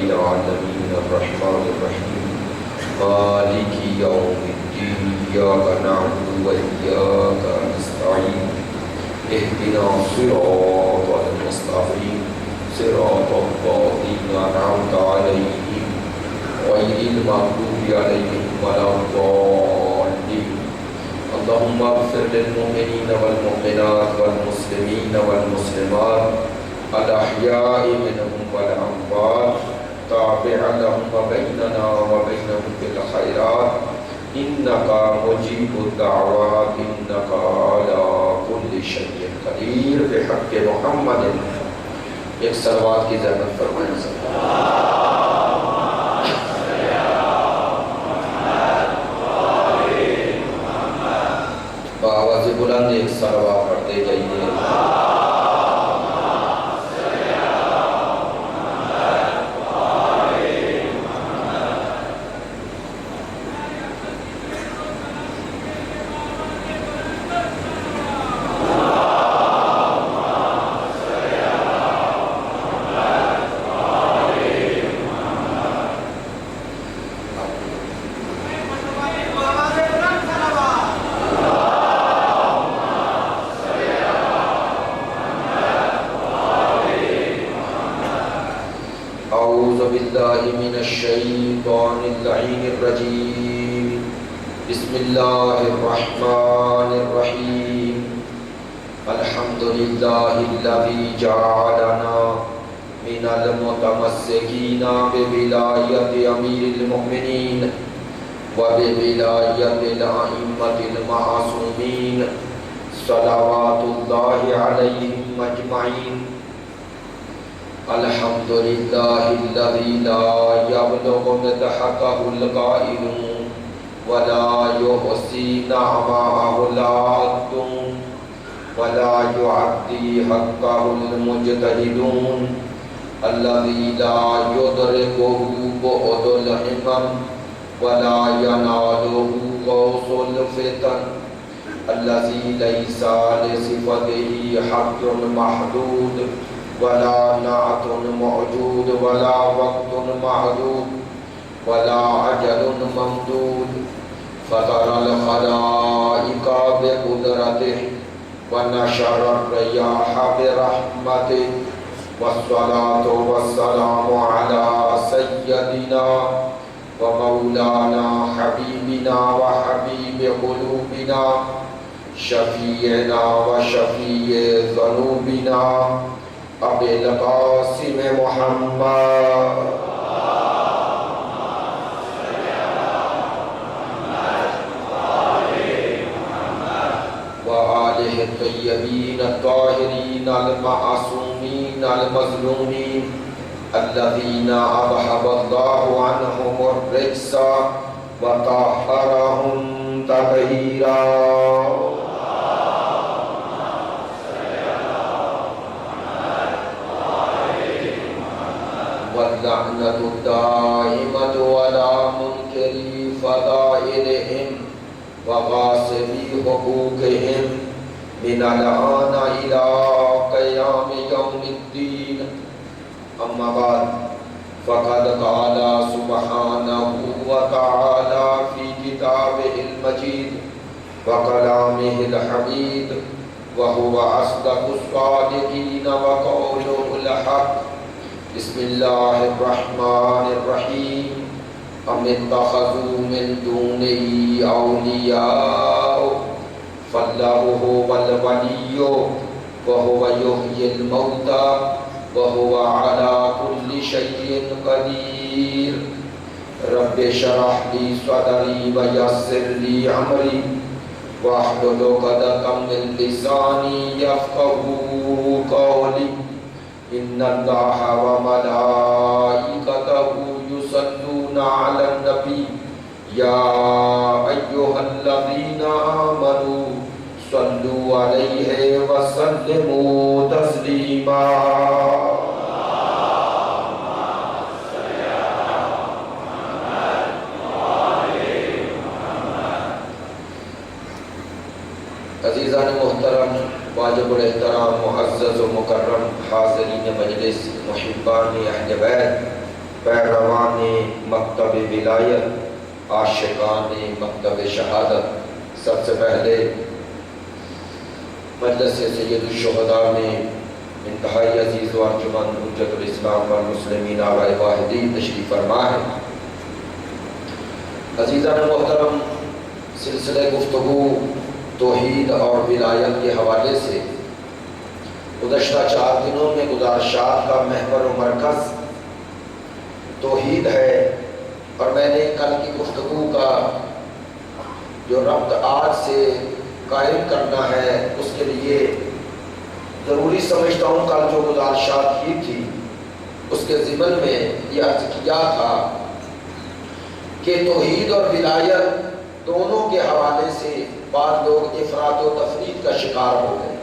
العالمين الرحمن الرحيم مالك يوم الدين إياك نعبد وإياك نستعين اهدنا الصراط المستقيم صراط الذين أنعمت عليهم غير المغضوب عليهم ولا الضالين. اللهم اغفر للمؤمنين والمؤمنات والمسلمين والمسلمات الأحياء منهم والأموات تابع لهم بيننا وبينهم بالخيرات إنك مجيب الدعوات إنك على كل شيء قدير. بحق محمد ایک صلوات کی زحمت فرمائیں. بآواز بلند ایک صلوات پڑھتے جائیے. بسم اللہ الرحمن الرحیم. الحمد للہ الذی جعلنا من المتمسکین بولایت امیر المؤمنین وبولایت الائمۃ المعصومین صلوات اللہ علیہم اجمعین. الحمد للہ الذی لا یبلغ مدحته القائلون ولا يحصي نعمه العبد ولا يعدي حقه المجتهدون الذي لا يدركه بعد الهمم ولا يناله غوص الفتن الذي ليس لصفته حد محدود ولا نعت موجود ولا وقت معدود ولا عجل ممدود فطر الخلائق بقدرته ونشر الرياح برحمته والصلاة والسلام على سيدنا ومولانا حبيبنا وحبيب قلوبنا شفيعنا وشفيع ذنوبنا أبي القاسم محمد الطيبين الطاهرين المعصومين المظلومين الذين أذهب الله عنهم الرجس وطهرهم تطهيرا. واللعنة الدائمة على منكري فضائلهم وغاصبي حقوقهم من الآن إلى قيام يوم الدين. أما بعد فقد قال سبحانه وتعالى في كتابه المجيد وكلامه الحميد وهو أصدق الصادقين وقوله الحق. بسم الله الرحمن الرحيم. أم اتخذوا من دونه أولياء فالله هو الولي وهو يحيي الموتى وهو على كل شيء قدير. رب اشرح لي صدري ويسر لي أمري واحلل عقدة من لساني يفقهوا قولي. إن الله وملائكته يصلون على النبي يا أيها الذين آمنوا صلوا عليه وسلموا تسليما. عزیزان محترم، واجب الاحترام، معزز و مکرم حاضرین مجلس، محبان اہل بیت، ولایت عاشقان مکتب شہادت، سب سے پہلے مجلس سید الشہداء میں انتہائی عزیز و ارجمند حجت الاسلام والمسلمین آقائے واحدین تشریف فرما ہے۔ عزیزان محترم، سلسلہ گفتگو توحید اور ولایت کے حوالے سے گزشتہ 4 دنوں میں گزارشات کا محور و مرکز توحید ہے، اور میں نے کل کی گفتگو کا جو ربط آج سے قائم کرنا ہے اس کے لیے ضروری سمجھتا ہوں کل جو گزارشات کی تھی اس کے ضمن میں یہ عرض کیا تھا کہ توحید اور ولایت دونوں کے حوالے سے بعض لوگ افراط و تفرید کا شکار ہو گئے،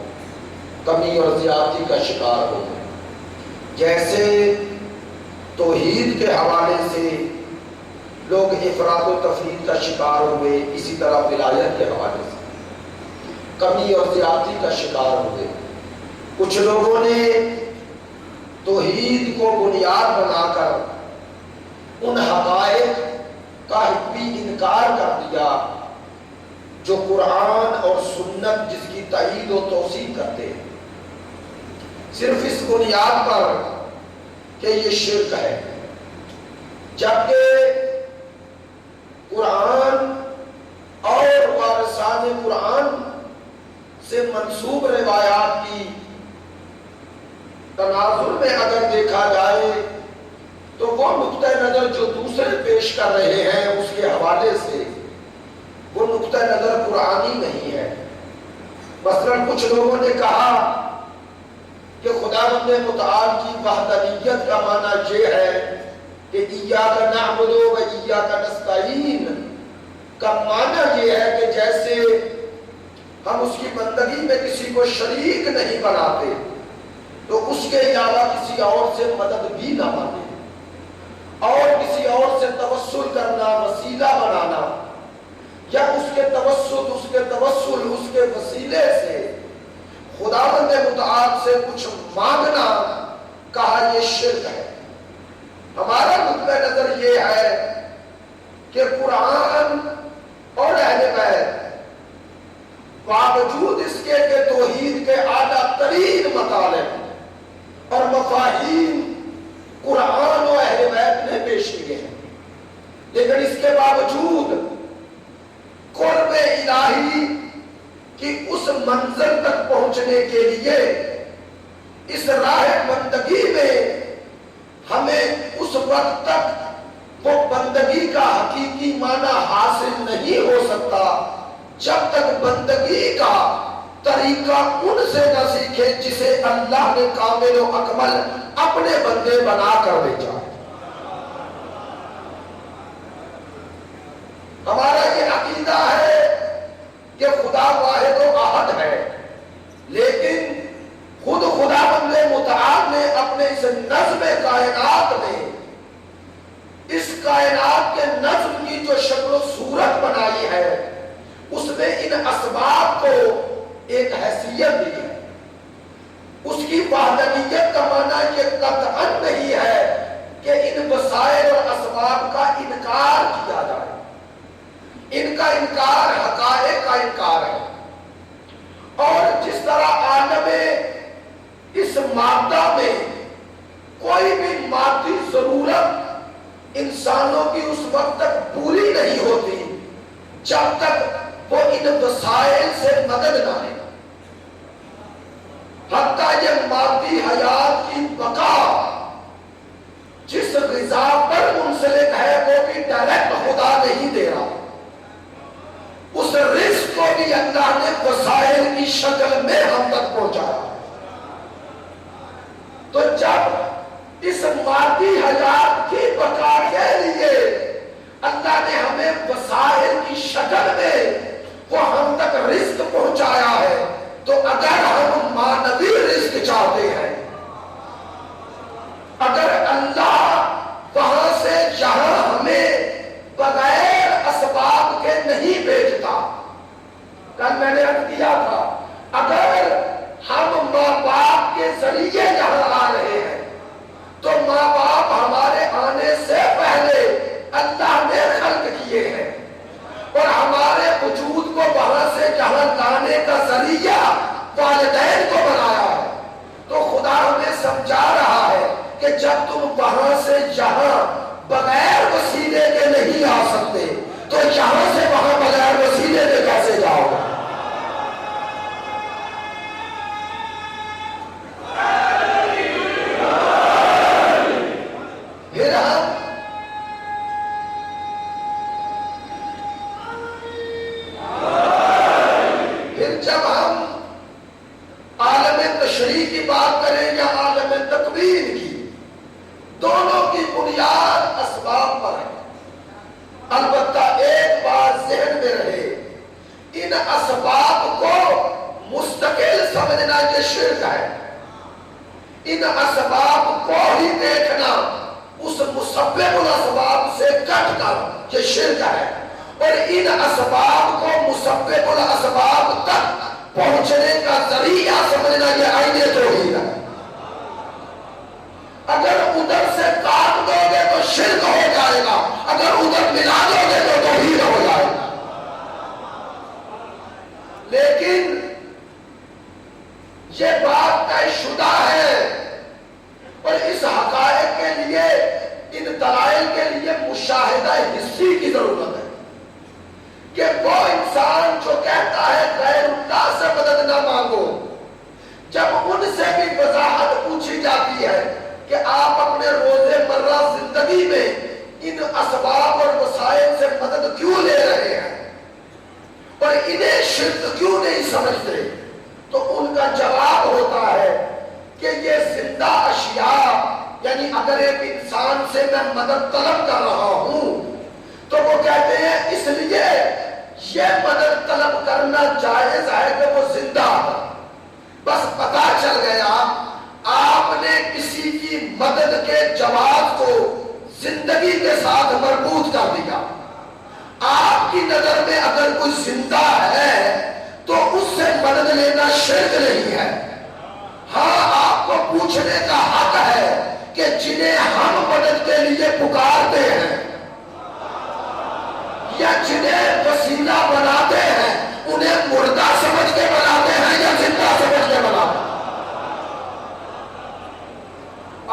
کمی اور زیادتی کا شکار ہو گئے۔ جیسے توحید کے حوالے سے لوگ افراط و تفرید کا شکار ہوئے، اسی طرح ولایت کے حوالے سے کمی اور زیادتی کا شکار ہوئے۔ کچھ لوگوں نے توحید کو بنیاد بنا کر ان حقائق کا بھی انکار کر دیا جو قرآن اور سنت جس کی تائید و توثیق کرتے ہیں، صرف اس بنیاد پر کہ یہ شرک ہے، جبکہ قرآن اور وارثان قرآن سے منسوب روایات کی تناظر میں اگر دیکھا جائے تو وہ نقطہ نظر جو دوسرے پیش کر رہے ہیں اس کے حوالے سے وہ نقطہ نظر قرآنی نہیں ہے۔ مثلا کچھ لوگوں نے کہا کہ خداوند متعال کی وحدانیت کا معنی یہ ہے کہ ایاک نعبد و ایاک نستعین کا معنی یہ ہے کہ جیسے ہم اس کی بندگی میں کسی کو شریک نہیں بناتے تو اس کے علاوہ کسی اور سے مدد بھی نہ مانگے، اور کسی اور سے توسل کرنا، وسیلہ بنانا، یا اس کے توسل اس کے وسیلے سے خداوند متعال سے کچھ مانگنا، کہا یہ شرک ہے۔ ہمارا نقطہ نظر یہ ہے کہ قرآن اور اہل بیت باوجود اس کے کہ توحید کے اعلیٰ ترین مطالب اور مفاہیم قرآن و اہل بیت نے پیش کیے ہیں، لیکن اس کے باوجود قرب الہی کی اس منزل تک پہنچنے کے لیے اس راہ بندگی میں ہمیں اس وقت تک وہ بندگی کا حقیقی معنی حاصل نہیں ہو سکتا جب تک بندگی کا طریقہ ان سے نہ سیکھے جسے اللہ نے کامل و اکمل اپنے بندے بنا کر بھیجا۔ ہمارا یہ عقیدہ ہے کہ خدا واحد و احد ہے، لیکن خود خداوند متعال نے اپنے اس نظم کائنات میں اس کائنات کے نظم کی جو شکل و صورت بنائی ہے اس میں ان اسباب کو ایک حیثیت دی ہے۔ اس کی وحدانیت کا معنی یہ قطعاً نہیں ہے کہ ان وسائل اور اسباب کا انکار کیا جائے، ان کا انکار حقائق کا انکار ہے۔ اور جس طرح عالم اس مادہ میں کوئی بھی مادی ضرورت انسانوں کی اس وقت تک پوری نہیں ہوتی جب تک وہ ان وسائل سے مدد نہ لے، حتیٰ یہ مادی حیات کی بقا جس غذا پر منسلک ہے وہ بھی ڈائریکٹ خدا نہیں دے رہا، اس رزق کو بھی اللہ نے وسائل کی شکل میں ہم تک پہنچایا۔ تو جب اس مادی حیات کی بقا کے لیے اللہ نے ہمیں وسائل کی شکل میں وہ ہم تک رزق پہنچایا ہے، تو اگر ہم مانوی رزق چاہتے ہیں، اگر اللہ وہاں سے یہاں ہمیں بغیر اسباب کے نہیں بھیجتا، کل میں نے عرض کیا تھا اگر ہم ماں باپ کے ذریعے یہاں آ رہے ہیں تو ماں باپ ہمارے آنے سے پہلے اللہ جہاں بغیر وسیلے کے نہیں آ سکتے تو یہاں سے وہاں بغیر وسیلے کے کیسے جاؤ گے؟ پھر جب ہم عالم تشریح کی بات کریں یا عالم تکوین کی، دونوں کی بنیاد اسباب پر ہے۔ البتہ ایک بات ذہن میں رہے، ان اسباب کو مستقل سمجھنا یہ شرک ہے، ان اسباب کو ہی دیکھنا اس مسبب الاسباب سے کٹ کر یہ شرک ہے، اور ان اسباب کو مسبب الاسباب تک پہنچنے کا ذریعہ سمجھنا یہ عین توحید ہے۔ اگر ادھر سے کاٹ دو گے تو شرک ہو جائے گا، اگر ادھر ملا دو گے تو توحید ہو جائے گا۔ لیکن یہ بات طے شدہ ہے، اور اس حقائق کے لیے، ان دلائل کے لیے مشاہدہ حسی کی ضرورت ہے کہ وہ انسان جو کہتا ہے غیر اللہ سے مدد نہ مانگو، جب ان سے بھی وضاحت پوچھی جاتی ہے کہ آپ اپنے روزے مرہ زندگی میں ان اسباب اور وسائل سے مدد کیوں لے رہے ہیں اور انہیں شرک کیوں نہیں سمجھتے، تو ان کا جواب ہوتا ہے کہ یہ زندہ اشیاء، یعنی اگر ایک انسان سے میں مدد طلب کر رہا ہوں تو وہ کہتے ہیں اس لیے یہ مدد طلب کرنا جائز ہے کہ وہ زندہ ہے۔ بس پتا چل گیا آپ نے کسی کی مدد کے جواز کو زندگی کے ساتھ مربوط کر دیا۔ آپ کی نظر میں اگر کوئی زندہ ہے تو اس سے مدد لینا شرک نہیں ہے۔ ہاں آپ کو پوچھنے کا حق ہے کہ جنہیں ہم مدد کے لیے پکارتے ہیں یا جنہیں وسیلہ بناتے ہیں انہیں مردہ سمجھ کے بناتے ہیں یا زندہ سمجھ کے بناتے ہیں؟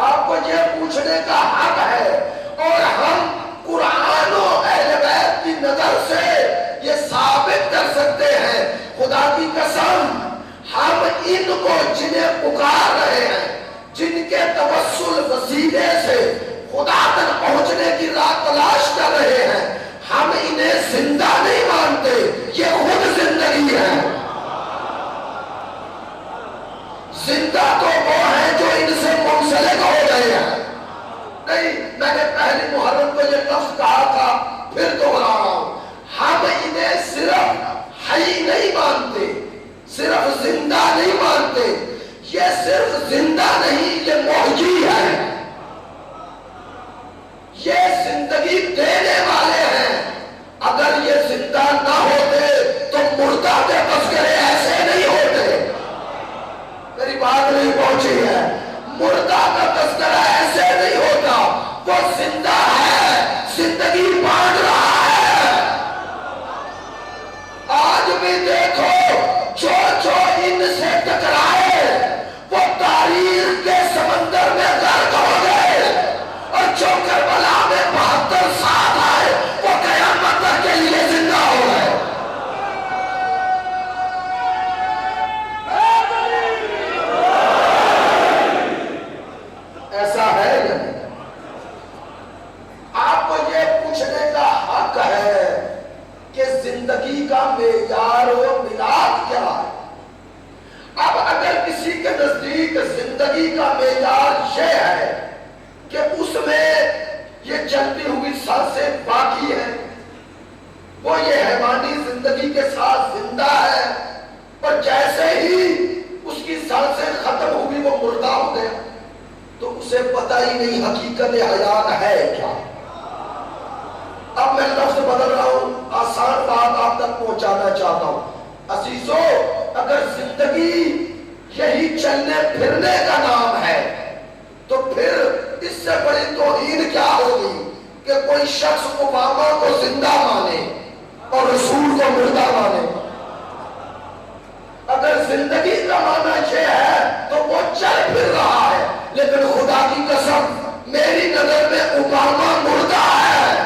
آپ کو یہ پوچھنے کا حق ہے، اور ہم قرآن و اہل بیت کی نظر سے یہ ثابت کر سکتے ہیں، خدا کی قسم ہم ان کو جنہیں پکار رہے ہیں، جن کے توسل وسیلے سے خدا تک پہنچنے کی راہ تلاش کر رہے ہیں، ہم انہیں زندہ نہیں مانتے، یہ خود زندگی ہے۔ زندہ تو وہ ہیں جو ان سے منسلک ہو گئے ہیں۔ نہیں، میں نے پہلی محرم کو یہ لفظ کہا تھا، پھر دوہرا رہا ہوں، ہم انہیں صرف حی نہیں مانتے، صرف زندہ نہیں مانتے، یہ صرف زندہ نہیں، یہ محیی ہے، یہ زندگی دینے والے ہیں۔ اگر یہ زندہ نہ ہوتے تو مردہ کے تذکرے ایسے نہیں ہوتے۔ میری بات نہیں پہنچی ہے، مردہ کا تذکرہ ایسے نہیں ہوتا، وہ زندہ ہے، زندگی بانٹ رہا ہے۔ آج بھی دیکھو جو جو ان سے ٹکرائے وہ تاریخ کے سمندر میں غرق ہو گئے، اور جو کربلا میں 72 ساتھ آئے وہ قیامت تک کے لیے زندہ ہو گئے۔ ایسا ہے یا نہیں؟ آپ کو یہ پوچھنے کا حق ہے کہ زندگی کا معیار و ملاک کیا ہے؟ اب اگر کسی کے نزدیک زندگی کا معیار یہ ہے کہ اس میں یہ چلتی ہوئی سانسیں باقی ہیں، وہ یہ حیوانی زندگی کے ساتھ زندہ ہے، اور جیسے ہی اس کی سانسیں ختم ہوئی وہ مردہ ہو گیا، تو اسے پتہ ہی نہیں حقیقت حیات ہے کیا۔ اب میں لفظ بدل رہا ہوں، آسان بات آپ تک پہنچانا چاہتا ہوں۔ عزیزو، اگر زندگی یہی چلنے پھرنے کا نام ہے تو پھر اس سے بڑی توہین کیا ہوگی کہ کوئی شخص اوباما کو زندہ مانے اور رسول کو مردہ مانے۔ اگر زندگی کا معنی یہ ہے تو وہ چل پھر رہا ہے، لیکن خدا کی قسم میری نظر میں اوباما مردہ ہے،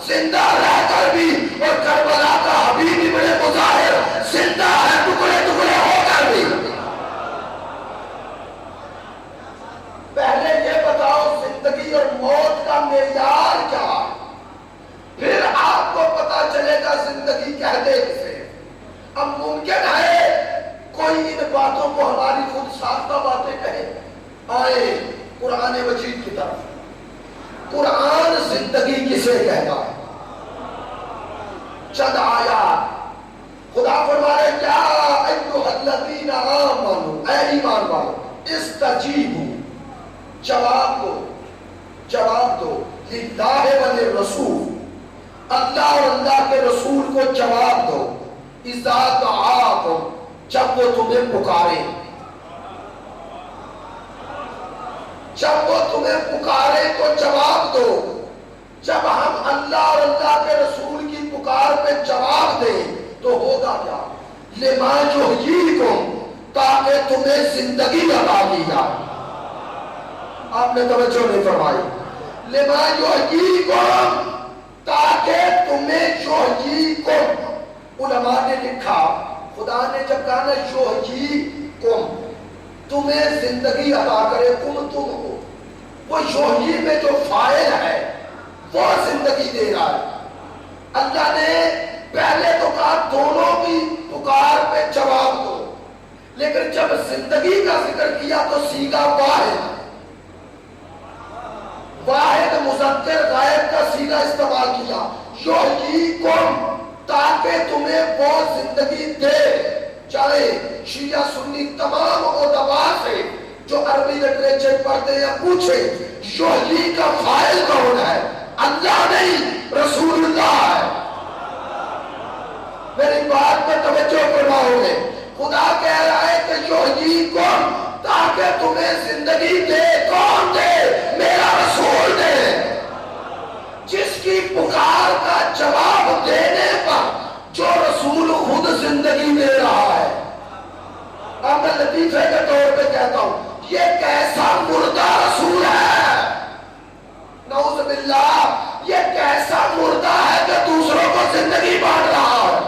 زندہ رہ کر بھی، اور کربلا کا حبیب ابن مظاہر زندہ ہے ٹکڑے ٹکڑے ہو کر بھی۔ پہلے یہ بتاؤ زندگی اور موت کا معیار کیا ہے، پھر آپ کو پتا چلے گا زندگی کہتے کسے۔ اب ممکن ہے کوئی ان باتوں کو ہماری خود ساختہ باتیں کہے، آئے قرآن مجید کی طرف۔ قرآن زندگی کسے کہتا ہے؟ چند آیات خدا فرمائے کیا ایھا الذین آمنوا، اے ایمان والو، استجیبوا، جواب دو، جواب دو، للہ وللرسول، اللہ اور اللہ کے رسول کو جواب دو، اذا دعاکم، جب وہ تمہیں پکارے، جب وہ تمہیں پکارے تو جواب دو۔ جب ہم اللہ اور اللہ کے رسول کی پکار پہ جواب دیں تو ہوگا کیا؟ لما یحییکم، تاکہ تمہیں زندگی عطا کی جائے۔ آپ نے توجہ نہیں فرمائی؟ لما یحییکم، تاکہ تمہیں یحییکم، علماء نے لکھا خدا نے جب کہا نا یحییکم، تمہیں زندگی عطا کرے، تم ہو، وہ یحیی میں جو فاعل ہے وہ زندگی دے رہا ہے۔ اللہ نے پہلے تو کہا دونوں کی پکار پہ جواب دو، لیکن جب زندگی کا ذکر کیا تو صیغہ واحد، واحد مذکر غائب کا صیغہ استعمال کیا، یحییکم، تاکہ تمہیں وہ زندگی دے۔ چاہے شیعہ سنی تمام ادبا سے جو عربی لٹریچر پڑھتے ہیں پوچھے یحیی کا فاعل کون ہے؟ اللہ نہیں، رسول اللہ ہے۔ میری بات پہ توجہ فرماؤ گے؟ خدا کہہ رہا ہے کہ یحییکم، تاکہ تمہیں زندگی دے۔ کون دے؟ میرا رسول دے، جس کی پکار کا جواب دینے پر جو رسول خود زندگی دے رہا ہے۔ اب میں لطیفے کے طور پہ کہتا ہوں یہ کیسا مردہ رسول ہے، نعوذ باللہ، یہ کیسا مردہ ہے کہ دوسروں کو زندگی بانٹ رہا ہے۔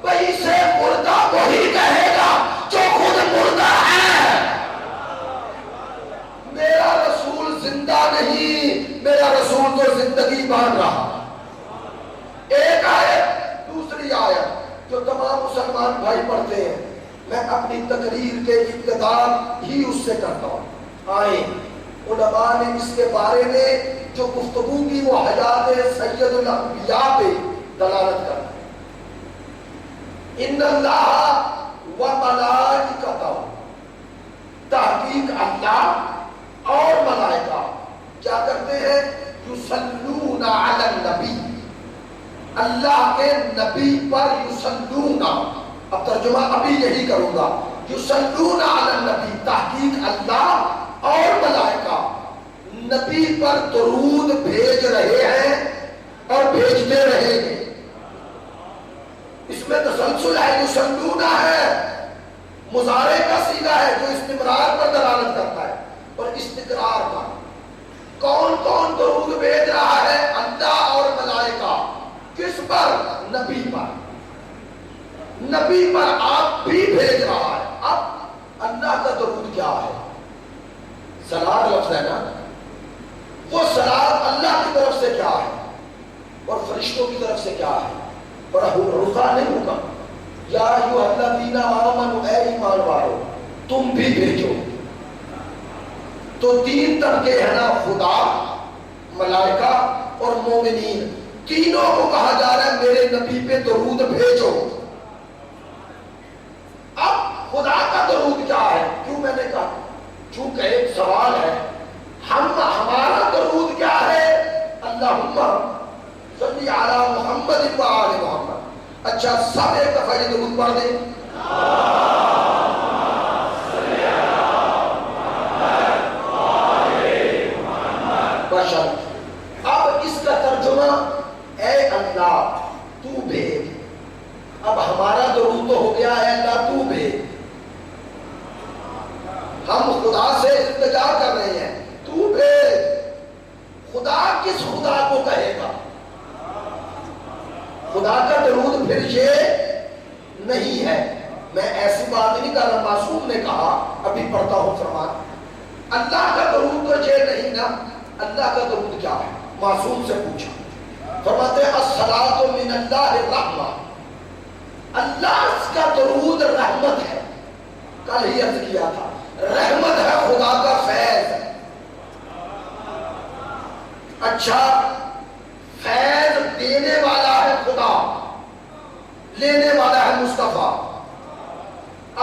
بھئی سے مردہ وہی کہے گا جو خود مردہ ہے۔ میرا رسول زندہ نہیں، میرا رسول تو زندگی بانٹ رہا۔ ایک آیت، دوسری آیت جو تمام مسلمان بھائی پڑھتے ہیں، میں اپنی تقریر کے ابتدا ہی اس سے کرتا ہوں۔ آئیں، علماء نے اس کے بارے میں جو گفتگو کی وہ حیات سید الانبیاء پہ دلالت کرتا ہے۔ ان اللہ و ملائکتہ، تحقیق اللہ اور ملائکہ کیا کرتے ہیں؟ یصلون علی النبی، اللہ کے نبی پر یصلون، اب ترجمہ ابھی یہی کروں گا، یصلون علی النبی، تحقیق اللہ اور ملائکہ نبی پر درود بھیج رہے ہیں اور بھیجتے رہیں گے۔ اس میں تسلسل ہے، یصلون ہے، مضارع کا صیغہ ہے جو استمرار پر دلالت کرتا ہے اور استقرار پر۔ کون کون درود بھیج رہا ہے؟ اللہ اور ملائکہ۔ کس پر؟ نبی پر۔ نبی پر آپ بھی بھیج رہا ہے۔ اب اللہ کا درود کیا ہے؟ سلام لفظ ہے نا، وہ سلام اللہ کی طرف سے کیا ہے اور فرشتوں کی طرف سے کیا ہے؟ اور رخا نہیں ہوگا، یا ایھا الذین آمنوا، اے ایمان والو تم بھی بھیجو۔ تو تین طبقے ہیں نا، خدا، ملائکہ اور مومنین، تینوں کو کہا جا رہا ہے میرے نبی پہ درود بھیجو۔ اب خدا کا درود کیا ہے؟ کیوں میں نے کہا؟ چونکہ ایک سوال ہے، ہمارا درود کیا ہے؟ اللہم صلی علی محمد و آل محمد۔ اچھا سب ایک دفعہ یہ درود پڑھ دیں۔ اب اس کا ترجمہ اے اللہ تو بھیج۔ اب ہمارا درود تو ہو گیا ہے اللہ تو بھیج، ہم خدا سے التجا کر رہے ہیں تو بھیج۔ خدا کس خدا کو کہے گا؟ خدا کا درود پھر یہ نہیں ہے. میں ایسی بات نہیں کر رہا، معصوم نے کہا، ابھی پڑھتا ہوں فرمان. اللہ کا درود تو یہ نہیں نا. اللہ کا درود کیا ہے؟ معصوم سے پوچھا. فرماتے ہیں الصلاۃ من اللہ الرحمہ، اللہ کا درود رحمت ہے. کل ہی عرض کیا تھا، رحمت ہے خدا کا فیض. اچھا، فیض دینے والا ہے خدا، لینے والا ہے مصطفیٰ.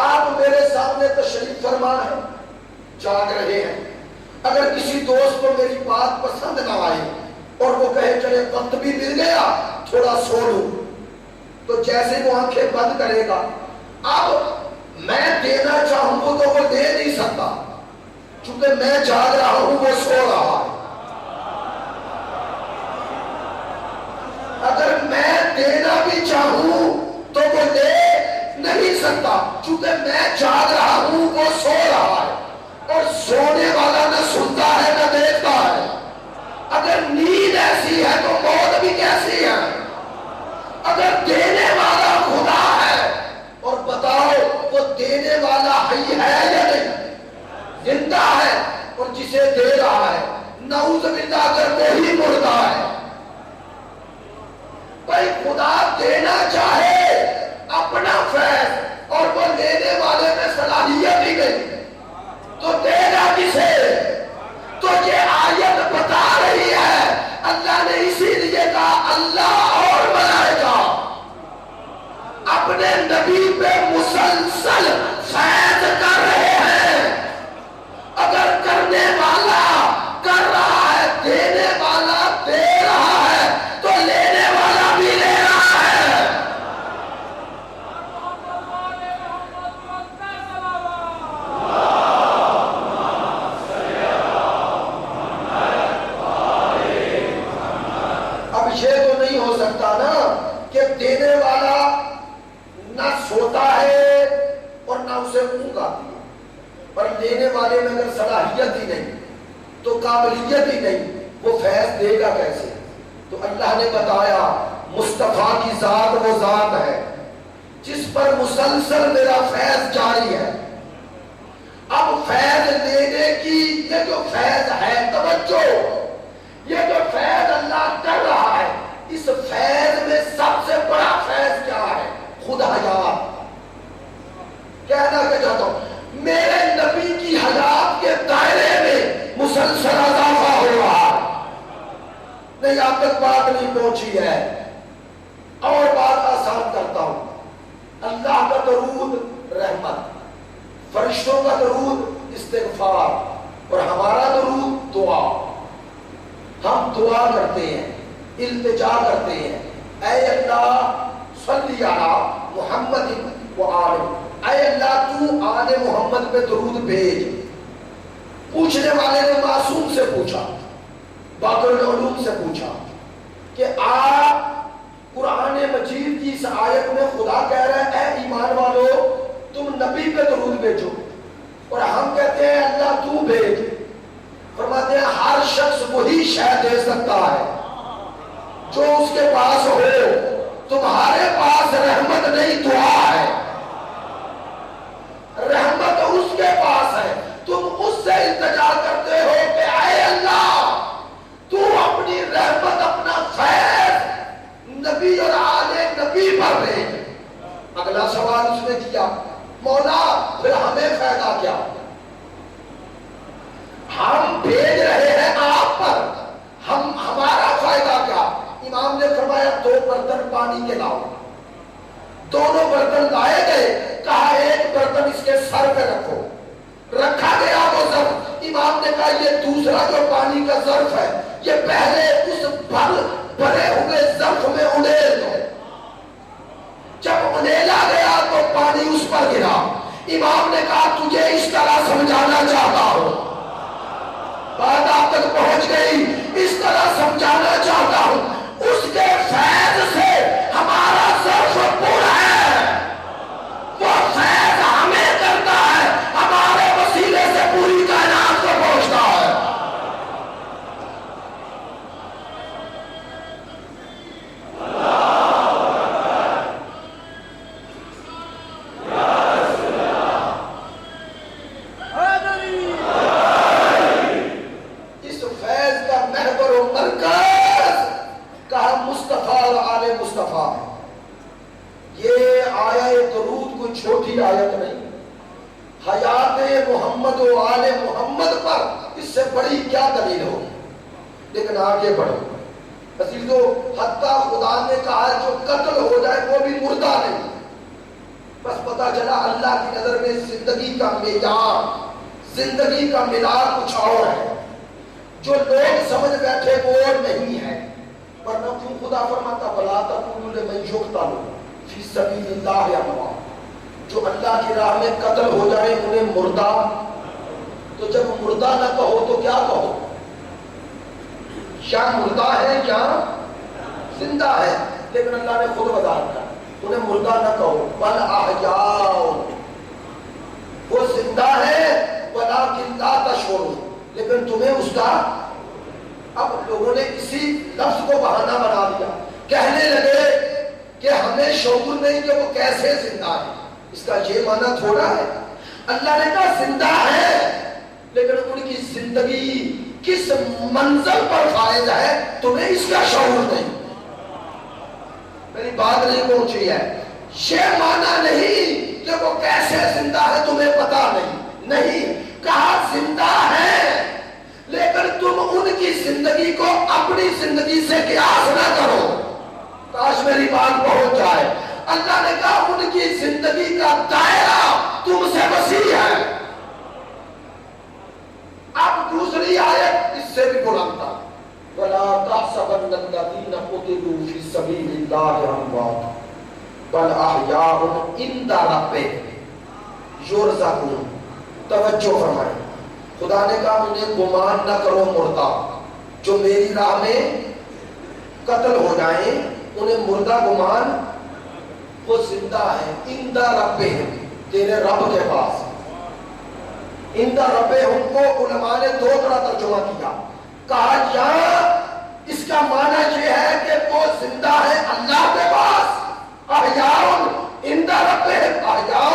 آپ میرے سامنے تشریف فرما ہے، جاگ رہے ہیں. اگر کسی دوست کو میری بات پسند نہ آئے اور وہ کہے چلے وقت بھی مل گیا تھوڑا سو لوں، تو جیسے وہ آنکھیں بند کرے گا، اب میں دینا چاہوں گا تو وہ دے نہیں سکتا، چونکہ میں جاگ رہا ہوں، وہ سو رہا ہے. اگر میں دینا بھی چاہوں تو وہ دے نہیں سکتا، چونکہ میں جاگ رہا ہوں، وہ سو رہا ہے. اور سونے والا نہ سنتا ہے نہ دیکھتا ہے. اگر نیند ایسی ہے تو موت بھی کیسی ہے؟ اگر دینے والا خدا ہے، اور بتاؤ وہ دینے والا حی ہے یا نہیں؟ زندہ ہے. اور جسے دے رہا ہے، نعوذ باللہ اگر وہی مردہ ہے. بھائی خدا دینا چاہے اپنا فیض اور وہ لینے والے میں صلاحیت ہی نہیں، تو دے گا کسے؟ تو یہ آیت بتا رہی ہے اللہ نے اسی لیے کہا اللہ اور ملائکہ اپنے نبی پہ مسلسل فیض کر رہے ہیں. اگر کرنے والا کر رہا ہے، دینے والا دے رہا ہے، تو لینے والا بھی لے رہا ہے. اب یہ تو نہیں ہو سکتا نا کہ دینے والا نہ سوتا ہے اور نہ اسے اونگ آتی ہے، پر لینے والے میں اگر صلاحیت ہی نہیں تو قابلیت ہی نہیں، وہ فیض دے گا کیسے؟ تو اللہ نے بتایا مصطفیٰ کی ذات وہ ذات ہے جس پر مسلسل میرا فیض جاری ہے. اب فیض لینے کی یہ جو فیض ہے، توجہ، یہ جو فیض اللہ کر رہا ہے، اس فیض میں سب سے بڑا فیض کیا ہے؟ خود حیات. کہنا کہ چاہتا ہوں میرے نبی کی حیات کے دائرے میں مسلسل اضافہ ہو رہا ہے. نہیں، آپ تک بات نہیں پہنچی ہے. اور بات آسان کرتا ہوں. اللہ کا درود رحمت، فرشتوں کا درود استغفار، اور ہمارا درود دعا. ہم دعا کرتے ہیں، التجا کرتے ہیں، اے اللہ صلی علی محمد و آل، اے اللہ تو آل محمد پہ درود بھیج. پوچھنے والے نے معصوم سے پوچھا، باقر العلوم سے پوچھا کہ آپ قرآن مجید کی اس آیت میں خدا کہہ رہا ہے اے ایمان والو تم نبی پہ درود بھیجو، اور ہم کہتے ہیں اللہ تو بھیج. فرماتے ہیں ہر شخص وہی شے دے سکتا ہے جو اس کے پاس ہو. تمہارے پاس رحمت نہیں، دعا ہے. رحمت اس کے پاس ہے، تم اس سے التجا کرتے ہو کہ اے اللہ تو اپنی رحمت، اپنا فیض نبی اور آل نبی پر بھیج. اگلا سوال اس نے کیا، مولا پھر ہمیں فائدہ کیا؟ ہم بھیج رہے ہیں آپ پر، ہمارا فائدہ کیا؟ امام نے فرمایا 2 برتن پانی کے لاؤ. دونوں برتن لائے گئے، کہا ایک برتن اس کے سر پہ رکھو. رکھا گیا وہ ظرف. امام نے کہا یہ دوسرا جو پانی کا ظرف ہے یہ پہلے اس بھرے ہوئے ظرف میں انڈیل دو. جب انڈیلا گیا تو پانی اس پر گرا. امام نے کہا تجھے اس طرح سمجھانا چاہتا ہوں، بات آپ تک پہنچ گئی، اس طرح سمجھانا چاہتا ہوں اس کے فیض سے ہمارا ظرف پورا ہے. وہ فیض ہمیں کرتا ہے، ہمارے وسیلے سے پوری کائنات کو پہنچتا ہے. کوئی چھوٹی آیت نہیں. حیات محمد و آل محمد پر اس سے بڑی کیا دلیل ہوگی. لیکن آگے بڑھو عزیزو، حتیٰ خدا نے کہا جو قتل ہو جائے وہ بھی مردہ نہیں. بس پتا چلا اللہ کی نظر میں زندگی کا معیار، زندگی کا معیار کچھ اور ہے. جو لوگ سمجھ بیٹھے وہ نہیں ہے. ورنہ کیوں خدا فرماتا وَلَا تَقُولُوا لِمَن يُقْتَلُ فِي سَبِيلِ اللَّهِ أَمْوَاتٌ، جو اللہ کی راہ میں قتل ہو جائے انہیں مردہ. تو جب مردہ نہ کہو تو کیا کہو؟ یا مردہ ہے یا زندہ ہے. لیکن اللہ نے خود وضاحت کیا، انہیں مردہ نہ کہو بل احیاء، وہ زندہ ہے ولکن لا تشعرون، لیکن تمہیں اس کا. اب لوگوں نے اسی لفظ کو بہانہ بنا دیا، کہنے لگے کہ ہمیں شعور نہیں کہ وہ کیسے زندہ ہے. اس کا یہ معنی تھوڑا ہے. اللہ نے کہا زندہ ہے، لیکن ان کی زندگی کس منزل پر فائز ہے تمہیں اس کا شعور نہیں. میری بات نہیں پہنچی ہے. یہ معنی نہیں کہ وہ کیسے زندہ ہے تمہیں پتا نہیں. کہا زندہ ہے لیکن تم ان کی زندگی کو اپنی زندگی سے قیاس نہ کرو. کاش میری بات پہنچ جائے. اللہ نے کہا ان کی زندگی کا دائرہ تم سے وسیع ہے. اب دوسری آیت اس سے بھی بلند تھا، وَلَا تَحْسَبَنَّ الَّذِينَ قُتِلُوا فِي سَبِيلِ اللَّهِ أَمْوَاتٌ بَلْ أَحْيَاءٌ عِندَ رَبِّهِمْ يُرْزَقُونَ. توجہ فرمائیں. خدا نے کہا انہیں گمان نہ کرو مردہ، جو میری راہ میں قتل ہو جائیں انہیں مردہ گمان، وہ زندہ ہے. عند ربہم، تیرے رب کے پاس. عند ربہم کو علماء نے دو طرح ترجمہ کیا. کہا یہاں اس کا معنی یہ ہے کہ وہ زندہ ہے اللہ کے پاس. احیاء عند ربہم، احیاء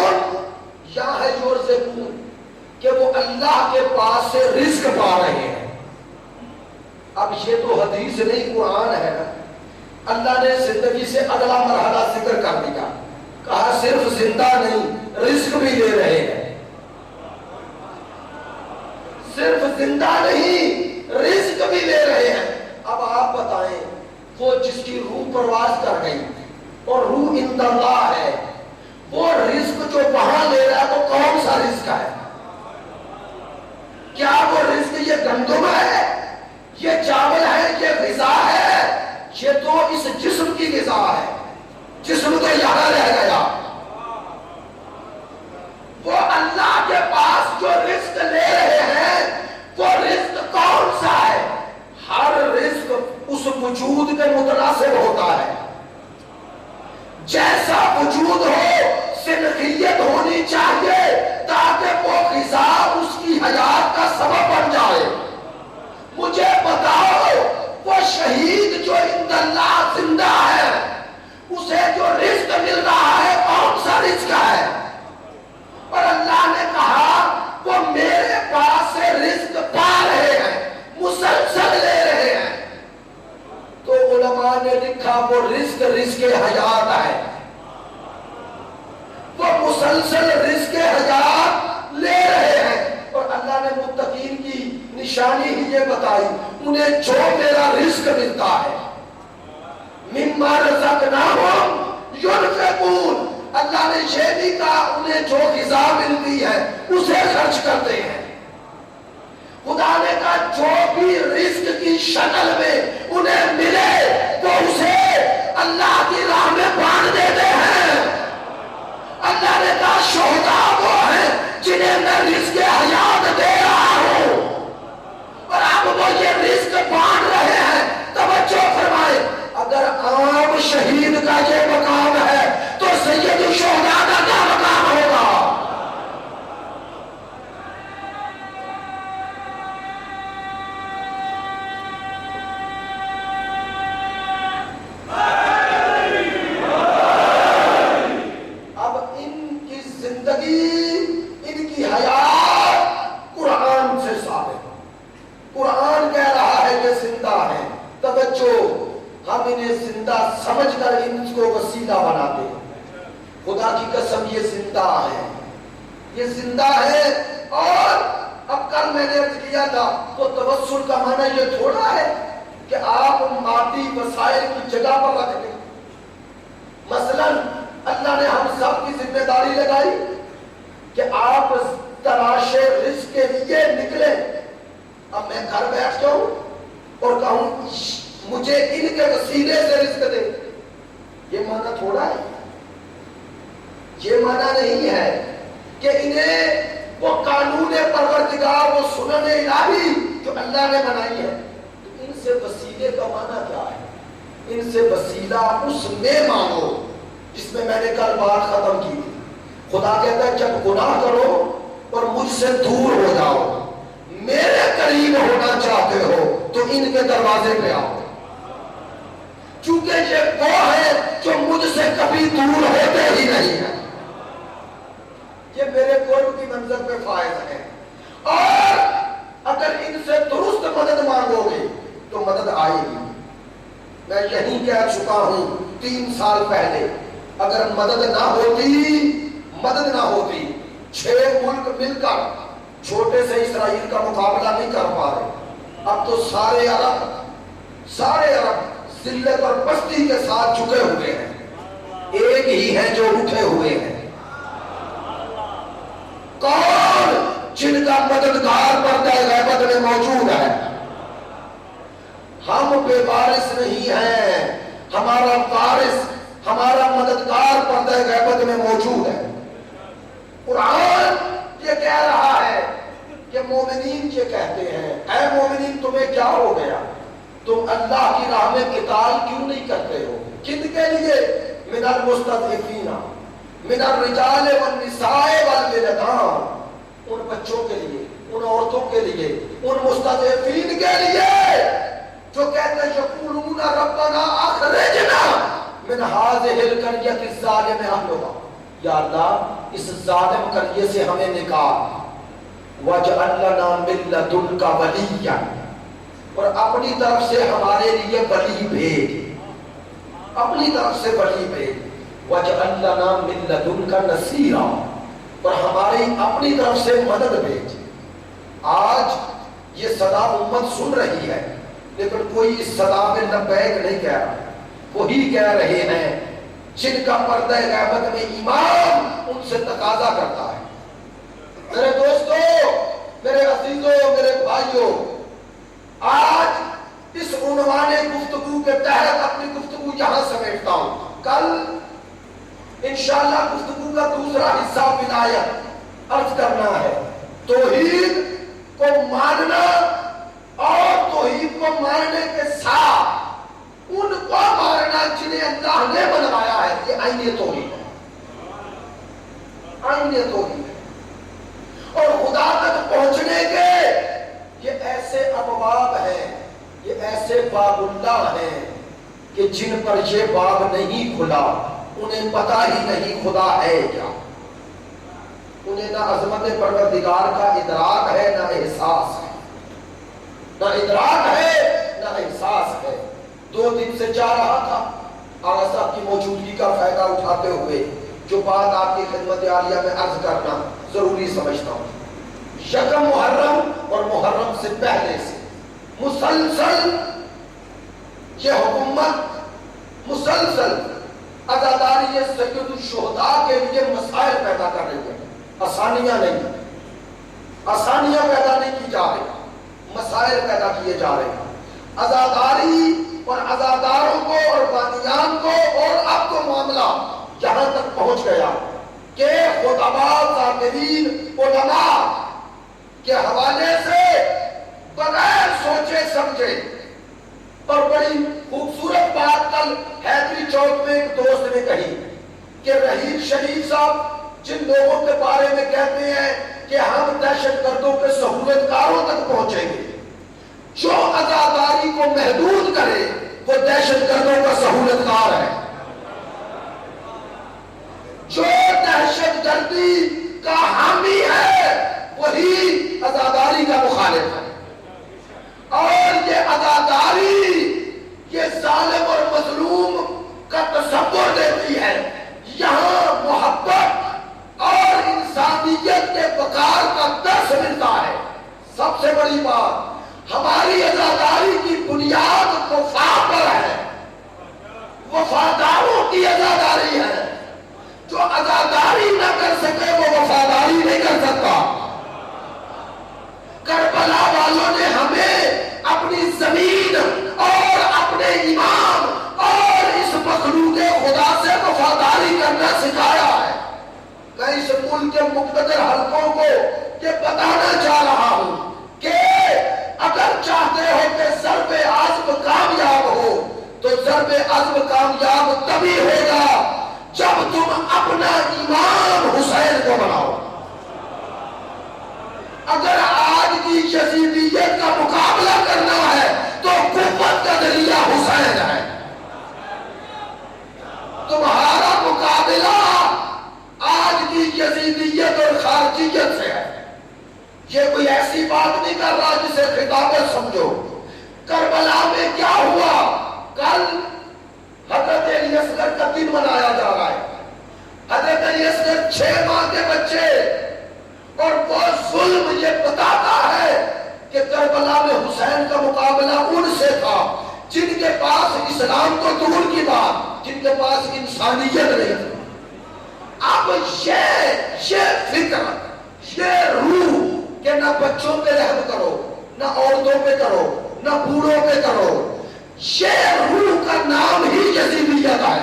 یہاں ہے یرزقون، کہ وہ اللہ کے پاس سے رزق پا رہے ہیں. اب یہ تو حدیث نہیں قرآن ہے نا. اللہ نے زندگی سے اگلا مرحلہ ذکر کر دیا. کہا صرف زندہ نہیں، رزق بھی لے رہے ہیں. صرف زندہ نہیں، رزق بھی لے رہے ہیں. اب آپ بتائیں وہ جس کی روح پرواز کر گئی اور روح عند اللہ ہے، وہ رزق جو وہاں لے رہا ہے تو کون سا رزق ہے؟ کیا وہ رزق یہ گندم ہے، یہ چاول ہے، یہ غذا ہے؟ یہ تو اس جسم کی غذا ہے. جسم تو یہاں رہ گیا. وہ اللہ کے پاس جو رزق لے رہے ہیں وہ رزق کون سا ہے؟ ہر رزق اس وجود کے متناسب ہوتا ہے. جیسا وجود ہو سنخیت ہونی چاہیے تاکہ وہ غذا اس کی حیات کا سبب بن جائے. مجھے بتاؤ وہ شہید جو عند اللہ زندہ ہے اسے جو رزق مل رہا ہے کون سا رزق ہے؟ اور اللہ نے کہا وہ میرے پاس سے رزق پا رہے ہیں، مسلسل لے رہے ہیں. تو علماء نے لکھا وہ رزق حیات ہے. وہ مسلسل رزق حیات لے رہے ہیں. اور اللہ نے متقین کی نشانی ہی یہ بتائی، انہیں جو میرا رزق ملتا ہے مما رزقناہم ينفقون. اللہ نے یہ بھی کہا انہیں جو غذا ملتی ہے اسے خرچ کرتے ہیں. خدا نے کہا جو بھی رزق کی شکل میں انہیں ملے وہ اسے اللہ کی راہ میں بانٹ دیتے ہیں. اللہ نے کہا شہداء وہ ہیں جنہیں میں رزق حیات دے رہا ہوں اور اب وہ یہ رزق بانٹ رہے ہیں. توجہ فرمائے، اگر عام شہید کا یہ مقام ہے تو سید الشہداء کا کیا مقام ہوگا؟ اب ان کی زندگی، ان کی حیات قرآن سے ثابت. قرآن کہہ رہا ہے کہ زندہ ہے. توجہ، ہم انہیں زندہ سمجھ کر ان کو وسیلہ بناتے ہیں. خدا کی قسم یہ زندہ ہے، یہ زندہ ہے۔ اور اب کل میں نے عرض کیا تھا تو توسل کا معنی یہ تھوڑا ہے کہ آپ مادی وسائل کی جگہ پر رکھ دیں۔ مثلا اللہ نے ہم سب کی ذمہ داری لگائی کہ آپ تلاش رزق کے لیے نکلے۔ اب میں گھر بیٹھ جاؤں اور کہوں مجھے ان کے وسیلے سے رزق دے، یہ معنی تھوڑا ہے، یہ معنی نہیں ہے کہ انہیں وہ قانون پروردگار، وہ سنن الہی جو اللہ نے بنائی ہے، تو ان سے وسیلے کا معنی کیا ہے؟ ان سے وسیلہ اس میں مانگو جس میں میں نے کل بات ختم کی تھی۔ خدا کہتا ہے جب گناہ کرو اور مجھ سے دور ہو جاؤ، میرے قریب ہونا چاہتے ہو تو ان کے دروازے پہ آؤ، چونکہ یہ وہ ہے جو مجھ سے کبھی دور ہوتے ہی نہیں ہے، یہ میرے قرب کی منزل پہ فائز ہے۔ اور اگر ان سے درست مدد مانگو گے تو مدد آئے گی۔ میں یہی کہہ چکا ہوں 3 سال پہلے، اگر مدد نہ ہوتی 6 ملک مل کر چھوٹے سے اسرائیل کا مقابلہ نہیں کر پا رہے۔ اب تو سارے عرب ذلت اور پستی کے ساتھ جھکے ہوئے ہیں، ایک ہی ہے جو اٹھے ہوئے ہیں۔ کون؟ جن کا مددگار پردہ غیبت میں موجود ہے۔ ہم بے وارث نہیں ہیں، ہمارا وارث، ہمارا مددگار پردہ غیبت میں موجود ہے۔ قرآن یہ کہہ رہا ہے کہ مومنین یہ کہتے ہیں، اے مومنین تمہیں کیا ہو گیا؟ تم اللہ کی راہ میں قتال کیوں نہیں کرتے ہو؟ کن کے لیے؟ من المستضعفین من الرجال والنساء والولدان، ان بچوں کے لیے، ان عورتوں کے لیے، ان مستضعفین کے لیے جو کہتے ہیں یقولون ربنا اخرجنا من هذه القرية الظالم اهلها، یا اللہ اس ظالم قریے سے ہمیں نکال، واجعل لنا من لدنک ولیا، اور اپنی طرف سے ہمارے لیے ولی بھیج، اپنی طرف سے ولی بھیج، واجعل لنا من لدنک نصیرا، اور ہماری اپنی طرف سے مدد بھیج۔ آج یہ صدا امت سن رہی ہے لیکن کوئی اس صدا میں لبیک نہیں کہہ رہا، وہی کہہ رہے ہیں جن کا پردہ غیبت میں ایمان ان سے تقاضا کرتا ہے۔ میرے دوستو، میرے عزیزوں، میرے بھائیوں، آج اس عنوان گفتگو کے تحت اپنی گفتگو یہاں سمیٹتا ہوں۔ کل انشاءاللہ گفتگو کا دوسرا حصہ ولایت عرض کرنا ہے، توحید کو ماننا اور توحید کو ماننے کے ساتھ ان کو ماننا جنہیں اللہ نے بنوایا ہے، یہ عین توحید ہے، عین توحید ہے۔ اور خدا تک پہنچنے کے یہ ایسے ابواب ہیں، یہ ایسے باب اللہ ہیں کہ جن پر یہ باب نہیں کھلا انہیں پتہ ہی نہیں خدا ہے کیا، انہیں نہ عظمت پروردگار کا ادراک ہے نہ احساس ہے، نہ ادراک ہے نہ احساس ہے۔ 2 دن سے جا رہا تھا، آغا صاحب کی موجودگی کا فائدہ اٹھاتے ہوئے جو بات آپ کی خدمت عالیہ میں عرض کرنا ضروری سمجھتا ہوں۔ یکم محرم اور محرم سے پہلے سے مسلسل یہ حکومت مسلسل عزاداری سید الشہداء کے لیے مسائل پیدا کر رہی ہے، آسانیاں نہیں، آسانیاں پیدا نہیں کی جا رہی، مسائل پیدا کیے جا رہے ہیں۔ عزاداری اور عزاداروں کو اور بانیان کو، اور اب تو معاملہ یہاں تک پہنچ گیا کہ خطباء ذاکرین علماء کے حوالے سے بغیر سوچے سمجھے، اور بڑی خوبصورت بات کل حیدری چوک میں ایک دوست نے کہی کہ رحیم شریف صاحب جن لوگوں کے بارے میں کہتے ہیں کہ ہم دہشت گردوں کے سہولت کاروں تک پہنچیں گے، جو عزاداری کو محدود کرے وہ دہشت گردوں کا سہولت کار ہے، جو دہشت گردی کا حامی ہے وہی عزاداری کا مخالف ہے۔ اور یہ عزاداری یہ ظالم اور مظلوم کا تصور دیتی ہے۔ یہاں وفا پر ہے، وفاداروں کی عزاداری ہے. جو عزاداری نہ کر سکے وہ وفاداری نہیں کر سکتا. کربلا والوں نے ہمیں اپنی زمین اور اپنے امام اور اس مخلوق خدا سے وفاداری کرنا سکھایا ہے. میں اس ملک کے مقتدر حلقوں کو یہ بتانا چاہ رہا ہوں کہ اگر چاہتے ہو کہ ضرب عزم کامیاب ہو تو ضرب عزم کامیاب تبھی ہوگا جب تم اپنا امام حسین کو بناؤ. اگر آج کی یزیدیت کا مقابلہ کرنا ہے تو قوت کا ذریعہ حسین ہے. تمہارا مقابلہ آج کی یزیدیت اور خارجیت سے ہے. یہ کوئی ایسی بات نہیں کر رہا جسے خطابت سمجھو. کربلا میں کیا ہوا؟ کل حضرت علی اصغر کا دن منایا جا رہا ہے. حضرت علی اصغر 6 ماہ کے بچے، اور وہ ظلم یہ بتاتا ہے کہ کربلا میں حسین کا مقابلہ ان سے تھا جن کے پاس اسلام کو دور کی بات، جن کے پاس انسانیت نہیں تھی. اب یہ فکر، یہ روح کہ نہ بچوں پہ رحم کرو، نہ عورتوں پہ کرو، نہ بوڑھوں پہ کرو، یہ روح کا نام ہی یزیدیت ہے.